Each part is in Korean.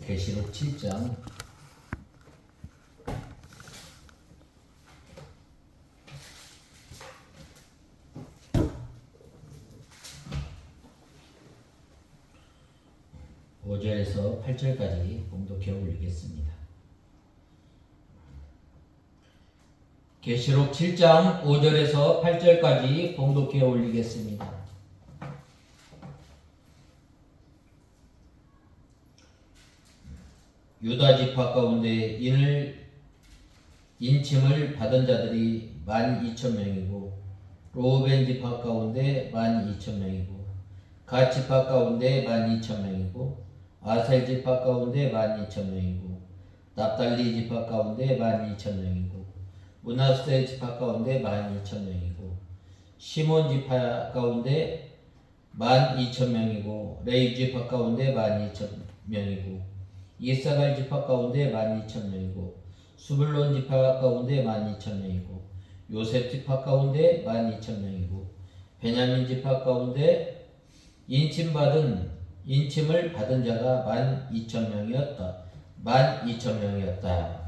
계시록 7장 5절에서 8절까지 봉독해 올리겠습니다. 계시록 7장 5절에서 8절까지 봉독해 올리겠습니다. 유다 지파 가운데 인침을 받은 자들이 12,000명이고 로벤 지파 가운데 12,000명이고 갓 지파 가운데 12,000명이고 아셀 지파 가운데 12,000명이고 납달리 지파 가운데 12,000명이고 므낫세 지파 가운데 12,000명이고 시몬 지파 가운데 12,000명이고 레위 지파 가운데 12,000명이고 이사갈 지파 가운데 12,000명이고 수불론 지파 가운데 12,000명이고 요셉 지파 가운데 12,000명이고 베냐민 지파 가운데 인침을 받은 자가 12,000명이었다. 12,000명이었다.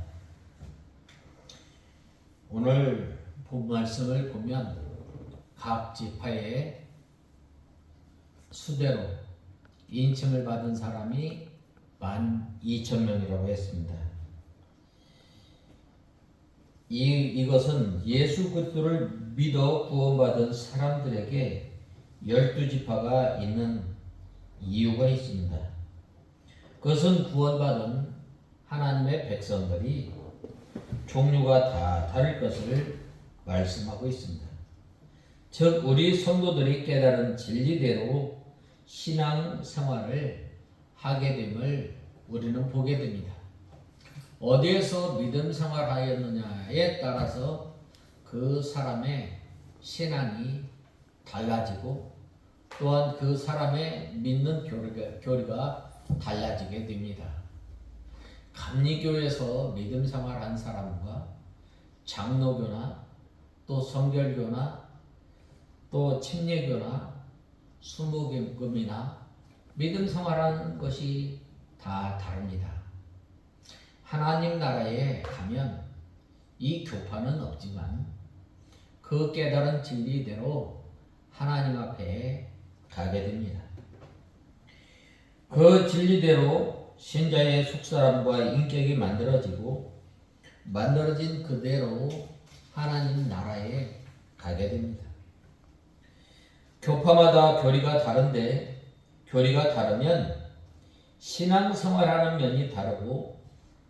오늘 본 말씀을 보면 각 지파의 수대로 인침을 받은 사람이 12,000명이라고 했습니다. 이것은 예수 그리스도를 믿어 구원받은 사람들에게 12지파가 있는 이유가 있습니다. 그것은 구원받은 하나님의 백성들이 종류가 다 다를 것을 말씀하고 있습니다. 즉 우리 성도들이 깨달은 진리대로 신앙 생활을 하게 됨을 우리는 보게 됩니다. 어디에서 믿음 생활하였느냐에 따라서 그 사람의 신앙이 달라지고 또한 그 사람의 믿는 교리가 달라지게 됩니다. 감리교에서 믿음 생활한 사람과 장로교나 또 성결교나 또 침례교나 수목금이나 믿음 생활하는 것이 다 다릅니다. 하나님 나라에 가면 이 교파는 없지만 그 깨달은 진리대로 하나님 앞에 가게 됩니다. 그 진리대로 신자의 속사람과 인격이 만들어진 그대로 하나님 나라에 가게 됩니다. 교파마다 교리가 다른데 교리가 다르면 신앙생활하는 면이 다르고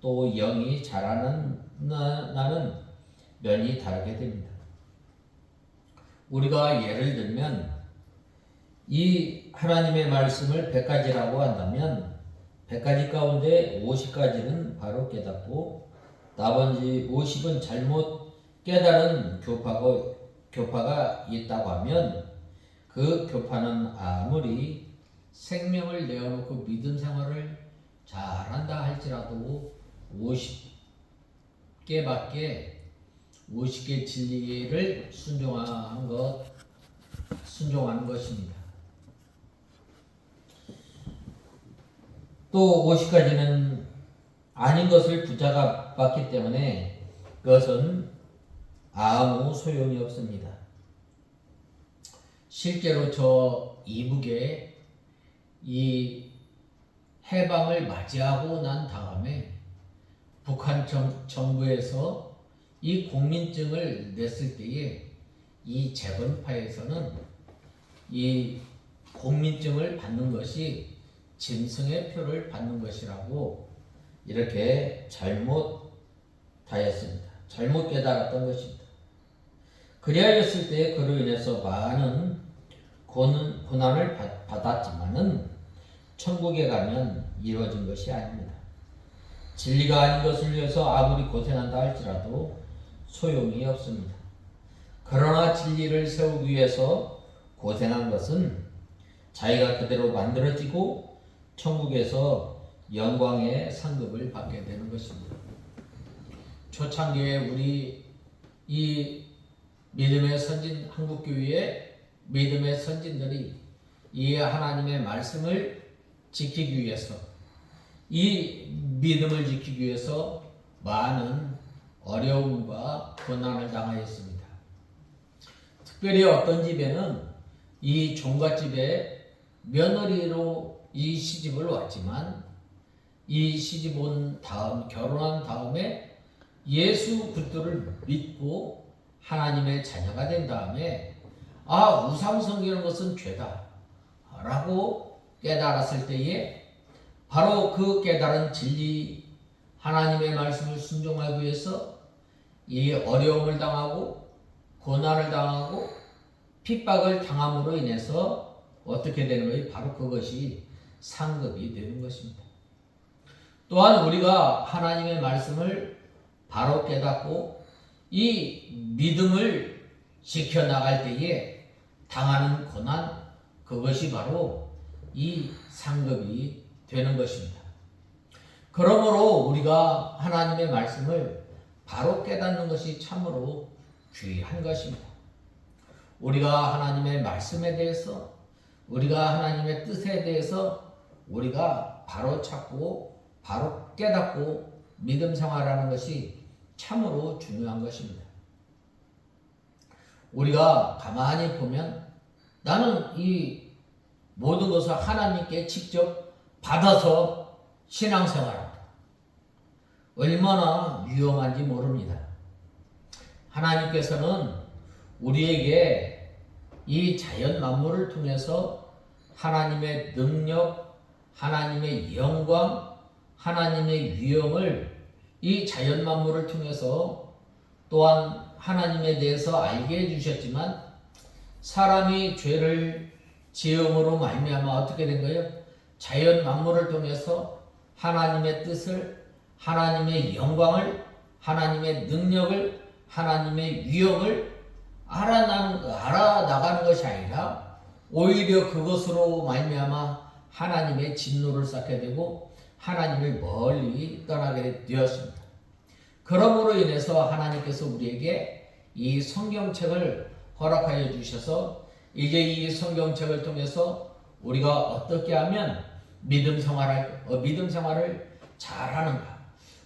또 영이 자라나는 면이 다르게 됩니다. 우리가 예를 들면 이 하나님의 말씀을 100가지라고 한다면 100가지 가운데 50가지는 바로 깨닫고 나머지 50은 잘못 깨달은 교파가 있다고 하면 그 교파는 아무리 생명을 내어놓고 믿음 생활을 잘한다 할지라도 50개 진리를 순종하는 것입니다. 또 50가지는 아닌 것을 붙잡았기 때문에 그것은 아무 소용이 없습니다. 실제로 저 이북에 이 해방을 맞이하고 난 다음에 북한 정부에서 이 공민증을 냈을 때에 이 재건파에서는 이 공민증을 받는 것이 짐승의 표를 받는 것이라고 이렇게 잘못하였습니다. 잘못 깨달았던 것입니다. 그리하였을 때 그로 인해서 많은 고난을 받았지만은 천국에 가면 이루어진 것이 아닙니다. 진리가 아닌 것을 위해서 아무리 고생한다 할지라도 소용이 없습니다. 그러나 진리를 세우기 위해서 고생한 것은 자기가 그대로 만들어지고 천국에서 영광의 상급을 받게 되는 것입니다. 초창기에 우리 이 믿음의 선진 한국교회의 믿음의 선진들이 이 하나님의 말씀을 지키기 위해서 이 믿음을 지키기 위해서 많은 어려움과 고난을 당하였습니다. 특별히 어떤 집에는 이 종갓집에 며느리로 이 시집을 왔지만 이 시집 온 다음 결혼한 다음에 예수 그리스도를 믿고 하나님의 자녀가 된 다음에 우상 섬기는 것은 죄다 라고 깨달았을 때에 바로 그 깨달은 진리 하나님의 말씀을 순종하기 위해서 이 어려움을 당하고 고난을 당하고 핍박을 당함으로 인해서 어떻게 되는 거예요? 바로 그것이 상급이 되는 것입니다. 또한 우리가 하나님의 말씀을 바로 깨닫고 이 믿음을 지켜나갈 때에 당하는 고난, 그것이 바로 이 상급이 되는 것입니다. 그러므로 우리가 하나님의 말씀을 바로 깨닫는 것이 참으로 귀한 것입니다. 우리가 하나님의 말씀에 대해서, 우리가 하나님의 뜻에 대해서 우리가 바로 찾고 바로 깨닫고 믿음 생활하는 것이 참으로 중요한 것입니다. 우리가 가만히 보면 나는 이 모든 것을 하나님께 직접 받아서 신앙생활합니다. 얼마나 위험한지 모릅니다. 하나님께서는 우리에게 이 자연 만물을 통해서 하나님의 능력, 하나님의 영광, 하나님의 위엄을 이 자연 만물을 통해서 또한 하나님에 대해서 알게 해주셨지만 사람이 죄를 지음으로 말미암아 어떻게 된 거예요? 자연 만물을 통해서 하나님의 뜻을, 하나님의 영광을, 하나님의 능력을, 하나님의 위엄을 알아나가는 것이 아니라 오히려 그것으로 말미암아 하나님의 진노를 쌓게 되고 하나님을 멀리 떠나게 되었습니다. 그러므로 인해서 하나님께서 우리에게 이 성경책을 허락하여 주셔서 이제 이 성경책을 통해서 우리가 어떻게 하면 믿음 생활을 잘하는가,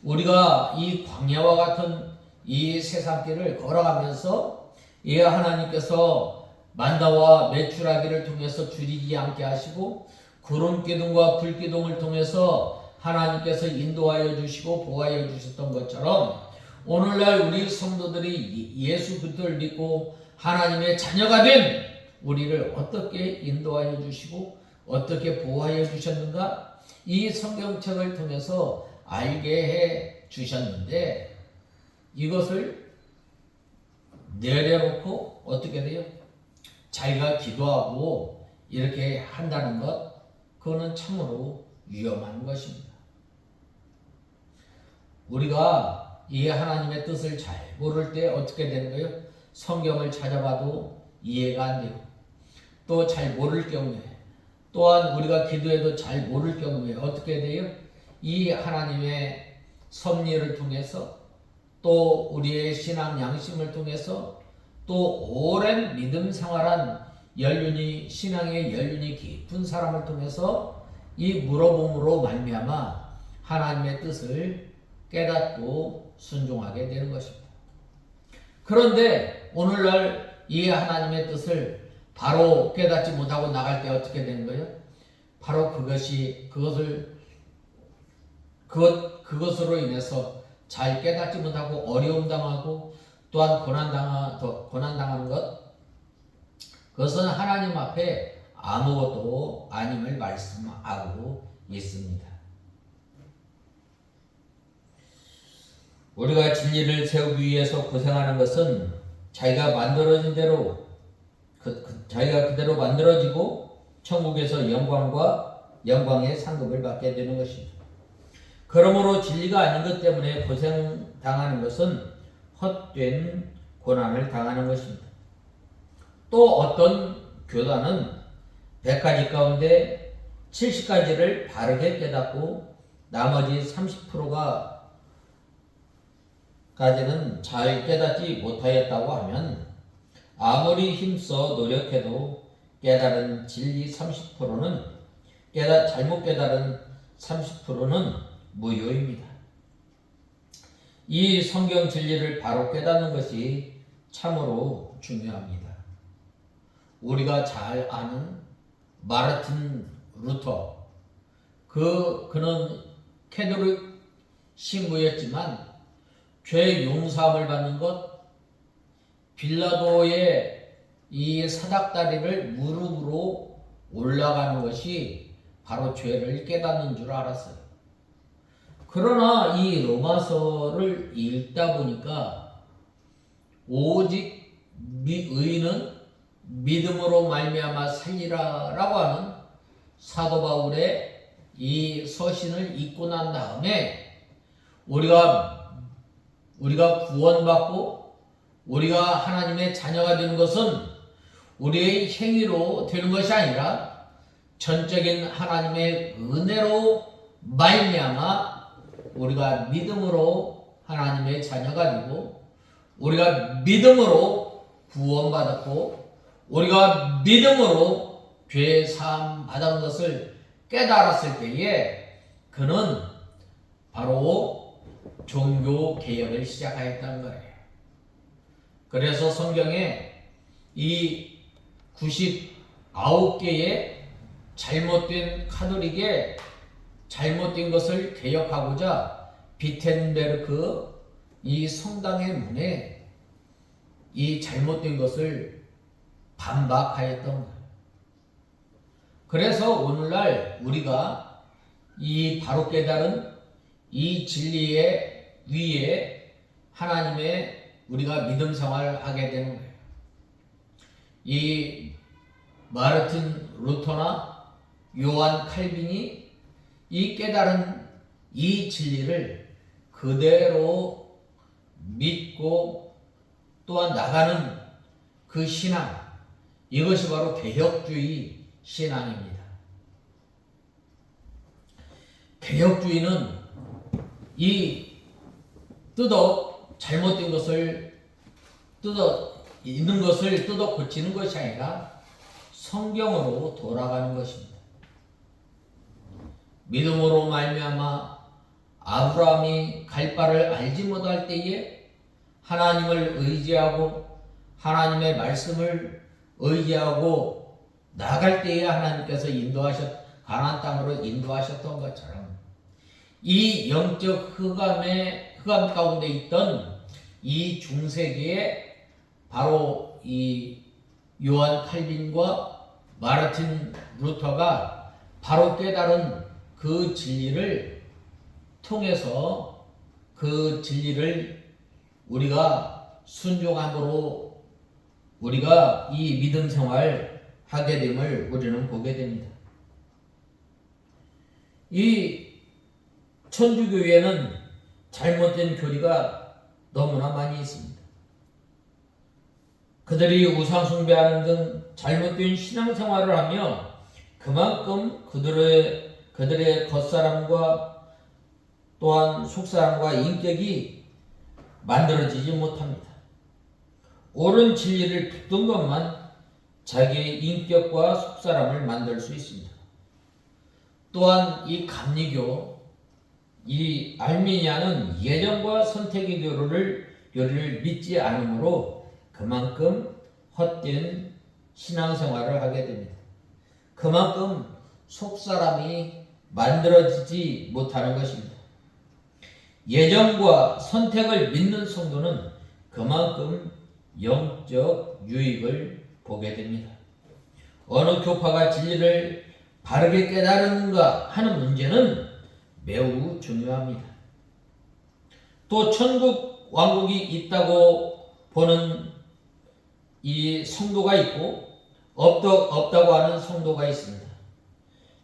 우리가 이 광야와 같은 이 세상길을 걸어가면서 이 하나님께서 만나와 메추라기를 통해서 줄이지 않게 하시고 구름기둥과 불기둥을 통해서 하나님께서 인도하여 주시고 보호하여 주셨던 것처럼 오늘날 우리 성도들이 예수 그리스도를 믿고 하나님의 자녀가 된 우리를 어떻게 인도하여 주시고 어떻게 보호하여 주셨는가, 이 성경책을 통해서 알게 해 주셨는데 이것을 내려놓고 어떻게 돼요? 자기가 기도하고 이렇게 한다는 것, 그거는 참으로 위험한 것입니다. 우리가 이 하나님의 뜻을 잘 모를 때 어떻게 되는 거예요? 성경을 찾아봐도 이해가 안 되고 또 잘 모를 경우에, 또한 우리가 기도해도 잘 모를 경우에 어떻게 돼요? 이 하나님의 섭리를 통해서 또 우리의 신앙 양심을 통해서 또 오랜 믿음 생활한 신앙의 연륜이 깊은 사람을 통해서 이 물어봄으로 말미암아 하나님의 뜻을 깨닫고 순종하게 되는 것입니다. 그런데 오늘날 이 하나님의 뜻을 바로 깨닫지 못하고 나갈 때 어떻게 되는 거예요? 바로 그것으로 인해서 잘 깨닫지 못하고 어려움 당하고 또한 고난 당하는 것, 그것은 하나님 앞에 아무것도 아님을 말씀하고 있습니다. 우리가 진리를 세우기 위해서 고생하는 것은 자기가 만들어진 대로 자기가 그대로 만들어지고 천국에서 영광의 상급을 받게 되는 것입니다. 그러므로 진리가 아닌 것 때문에 고생당하는 것은 헛된 고난을 당하는 것입니다. 또 어떤 교단은 100가지 가운데 70가지를 바르게 깨닫고 나머지 30%까지는 잘 깨닫지 못하였다고 하면 아무리 힘써 노력해도 깨달은 진리 30%는 잘못 깨달은 30%는 무효입니다. 이 성경 진리를 바로 깨닫는 것이 참으로 중요합니다. 우리가 잘 아는 마르틴 루터, 그는 캐톨릭 신부였지만 죄 용서함을 받는 것, 빌라도의 이 사닥다리를 무릎으로 올라가는 것이 바로 죄를 깨닫는 줄 알았어요. 그러나 이 로마서를 읽다 보니까 오직 의인은 믿음으로 말미암아 살리라라고 하는 사도 바울의 이 서신을 읽고 난 다음에 우리가 구원받고 우리가 하나님의 자녀가 되는 것은 우리의 행위로 되는 것이 아니라 전적인 하나님의 은혜로 말미암아 우리가 믿음으로 하나님의 자녀가 되고 우리가 믿음으로 구원받았고 우리가 믿음으로 죄 사함 받은 것을 깨달았을 때에 그는 바로 종교 개혁을 시작하였다는 거예요. 그래서 성경에 이 99개의 잘못된 카톨릭의 잘못된 것을 개혁하고자 비텐베르크 이 성당의 문에 이 잘못된 것을 반박하였던 거예요. 그래서 오늘날 우리가 이 바로 깨달은 이 진리의 위에 하나님의 우리가 믿음 생활을 하게 되는 거예요. 이 마르틴 루터나 요한 칼빈이 이 깨달은 이 진리를 그대로 믿고 또한 나가는 그 신앙, 이것이 바로 개혁주의 신앙입니다. 개혁주의는 이 잘못된 것을 있는 것을 뜯어 고치는 것이 아니라 성경으로 돌아가는 것입니다. 믿음으로 말미암아 아브라함이 갈 바를 알지 못할 때에 하나님을 의지하고 하나님의 말씀을 의지하고 나갈 때에 하나님께서 가나안 땅으로 인도하셨던 것처럼 이 영적 흑암 가운데 있던 이 중세기에 바로 이 요한 칼빈과 마르틴 루터가 바로 깨달은 그 진리를 통해서 그 진리를 우리가 순종함으로 우리가 이 믿음 생활 하게 됨을 우리는 보게 됩니다. 이 천주교회는 잘못된 교리가 너무나 많이 있습니다. 그들이 우상 숭배하는 등 잘못된 신앙생활을 하며 그만큼 그들의 겉사람과 또한 속사람과 인격이 만들어지지 못합니다. 옳은 진리를 듣는 것만 자기의 인격과 속사람을 만들 수 있습니다. 또한 이 감리교, 이 알미니아는 예정과 선택의 교리를 믿지 않으므로 그만큼 헛된 신앙생활을 하게 됩니다. 그만큼 속사람이 만들어지지 못하는 것입니다. 예정과 선택을 믿는 성도는 그만큼 영적 유익을 보게 됩니다. 어느 교파가 진리를 바르게 깨달았는가 하는 문제는 매우 중요합니다. 또 천국 왕국이 있다고 보는 이 성도가 있고 없다고 하는 성도가 있습니다.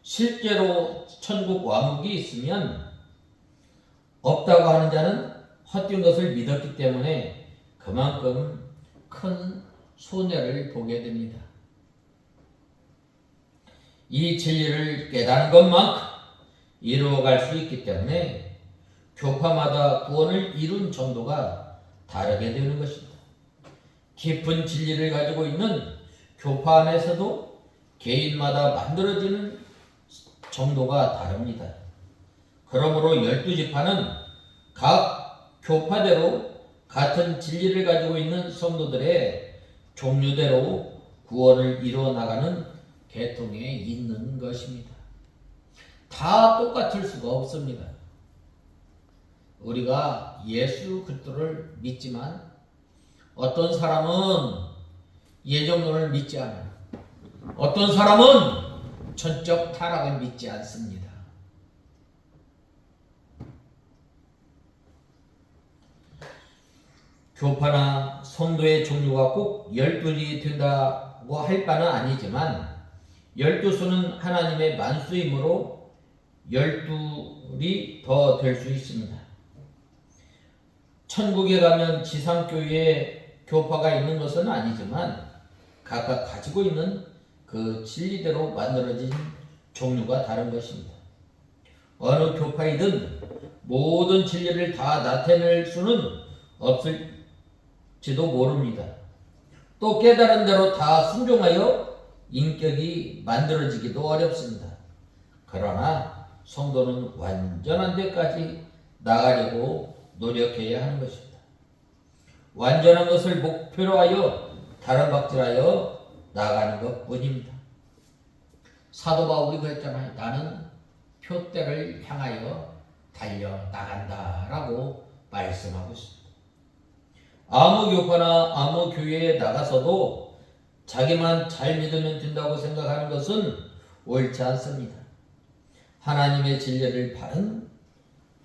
실제로 천국 왕국이 있으면 없다고 하는 자는 헛된 것을 믿었기 때문에 그만큼 큰 손해를 보게 됩니다. 이 진리를 깨닫는 것만큼 이루어갈 수 있기 때문에 교파마다 구원을 이룬 정도가 다르게 되는 것입니다. 깊은 진리를 가지고 있는 교파 안에서도 개인마다 만들어지는 정도가 다릅니다. 그러므로 12지파는 각 교파대로 같은 진리를 가지고 있는 성도들의 종류대로 구원을 이루어 나가는 계통에 있는 것입니다. 다 똑같을 수가 없습니다. 우리가 예수 그리스도를 믿지만 어떤 사람은 예정론을 믿지 않아요. 어떤 사람은 전적 타락을 믿지 않습니다. 교파나 성도의 종류가 꼭 12이 된다고 할 바는 아니지만 12수는 하나님의 만수이므로 12이 더 될 수 있습니다. 천국에 가면 지상교회에 교파가 있는 것은 아니지만 각각 가지고 있는 그 진리대로 만들어진 종류가 다른 것입니다. 어느 교파이든 모든 진리를 다 나타낼 수는 없을지도 모릅니다. 또 깨달은 대로 다 순종하여 인격이 만들어지기도 어렵습니다. 그러나 성도는 완전한 데까지 나가려고 노력해야 하는 것입니다. 완전한 것을 목표로 하여 다른 박질하여 나가는 것뿐입니다. 사도 바울이 그랬잖아요. 나는 표대를 향하여 달려 나간다라고 말씀하고 있습니다. 아무 교파나 아무 교회에 나가서도 자기만 잘 믿으면 된다고 생각하는 것은 옳지 않습니다. 하나님의 진리를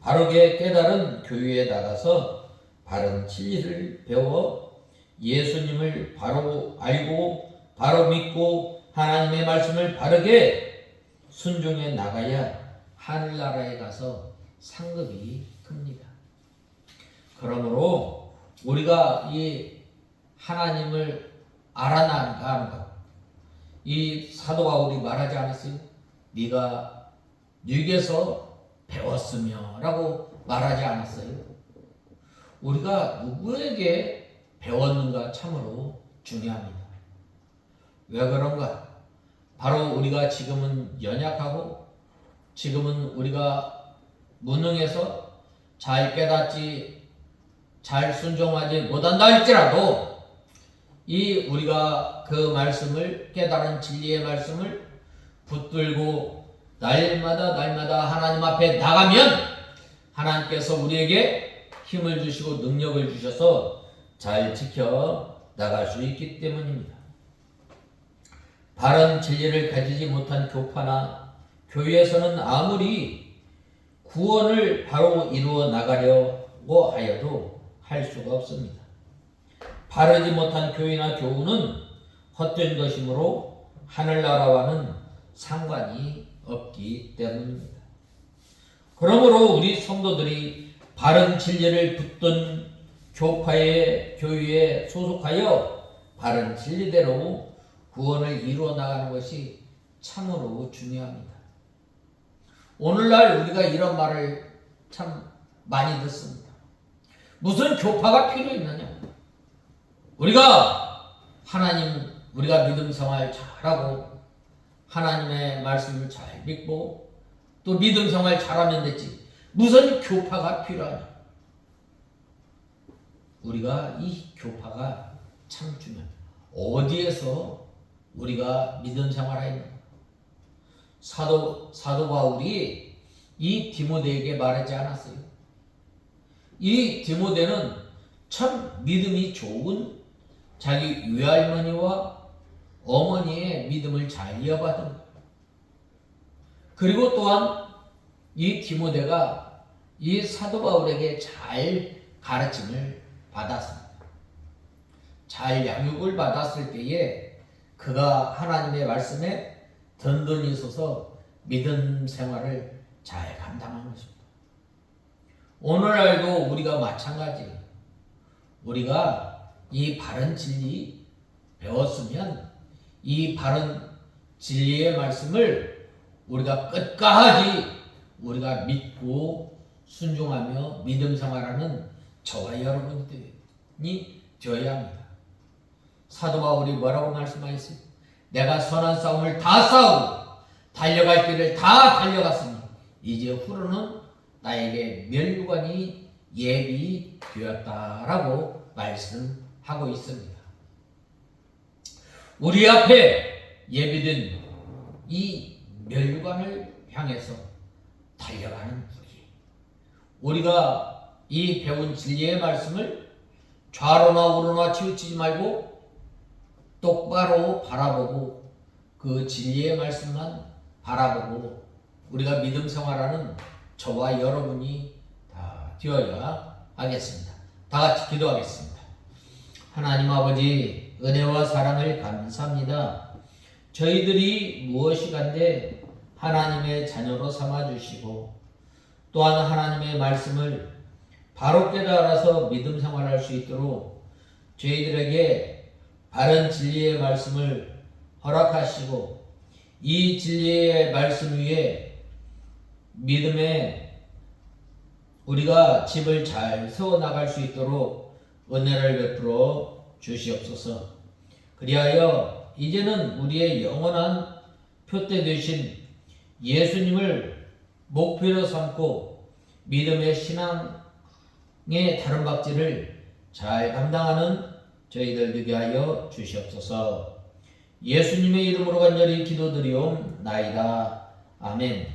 바르게 깨달은 교회에 나가서 바른 진리를 배워 예수님을 바로 알고 바로 믿고 하나님의 말씀을 바르게 순종해 나가야 하늘나라에 가서 상급이 큽니다. 그러므로 우리가 이 하나님을 알아나가는 것, 이 사도 바울이 말하지 않았어요? 네가 육에서 배웠으며 라고 말하지 않았어요? 우리가 누구에게 배웠는가 참으로 중요합니다. 왜 그런가? 바로 우리가 지금은 연약하고 지금은 우리가 무능해서 잘 깨닫지 잘 순종하지 못한다 할지라도 이 우리가 그 말씀을 깨달은 진리의 말씀을 붙들고 날마다 하나님 앞에 나가면 하나님께서 우리에게 힘을 주시고 능력을 주셔서 잘 지켜 나갈 수 있기 때문입니다. 바른 진리를 가지지 못한 교파나 교회에서는 아무리 구원을 바로 이루어 나가려고 하여도 할 수가 없습니다. 바르지 못한 교회나 교우는 헛된 것이므로 하늘나라와는 상관이 없기 때문입니다. 그러므로 우리 성도들이 바른 진리를 붙든 교회에 소속하여 바른 진리대로 구원을 이루어 나가는 것이 참으로 중요합니다. 오늘날 우리가 이런 말을 참 많이 듣습니다. 무슨 교파가 필요 있느냐? 우리가 믿음 생활 잘하고 하나님의 말씀을 잘 믿고 또 믿음 생활 잘하면 됐지. 무슨 교파가 필요하냐? 우리가 이 교파가 참 중요합니다. 어디에서 우리가 믿음 생활하였는가? 사도 바울이 이 디모데에게 말하지 않았어요. 이 디모데는 참 믿음이 좋은 자기 외할머니와 어머니의 믿음을 잘 이어받은 거예요. 그리고 또한 이 디모데가 이 사도 바울에게 잘 가르침을 받았습니다. 잘 양육을 받았을 때에 그가 하나님의 말씀에 든든히 서서 믿음 생활을 잘 감당한 것입니다. 오늘날도 우리가 마찬가지예요. 우리가 이 바른 진리 배웠으면 이 바른 진리의 말씀을 우리가 끝까지 우리가 믿고 순종하며 믿음 생활하는 저와 여러분들이 되어야 합니다. 사도 바울이 뭐라고 말씀하셨어요? 내가 선한 싸움을 다 싸우고 달려갈 길을 다 달려갔으니 이제 후로는 나에게 멸류관이 예비되었다라고 말씀하고 있습니다. 우리 앞에 예비된 이 멸류관을 향해서 달려가는 우리가 이 배운 진리의 말씀을 좌로나 우로나 치우치지 말고 똑바로 바라보고 그 진리의 말씀만 바라보고 우리가 믿음 생활하는 저와 여러분이 다 되어야 하겠습니다. 다 같이 기도하겠습니다. 하나님 아버지, 은혜와 사랑을 감사합니다. 저희들이 무엇이간데 하나님의 자녀로 삼아주시고 또한 하나님의 말씀을 바로 깨달아서 믿음 생활할 수 있도록 저희들에게 바른 진리의 말씀을 허락하시고 이 진리의 말씀 위에 믿음의 우리가 집을 잘 세워나갈 수 있도록 은혜를 베풀어 주시옵소서. 그리하여 이제는 우리의 영원한 표대 되신 예수님을 목표로 삼고 믿음의 신앙의 다른 박질을 잘 감당하는 저희들 되게 하여 주시옵소서. 예수님의 이름으로 간절히 기도드리옵나이다. 아멘.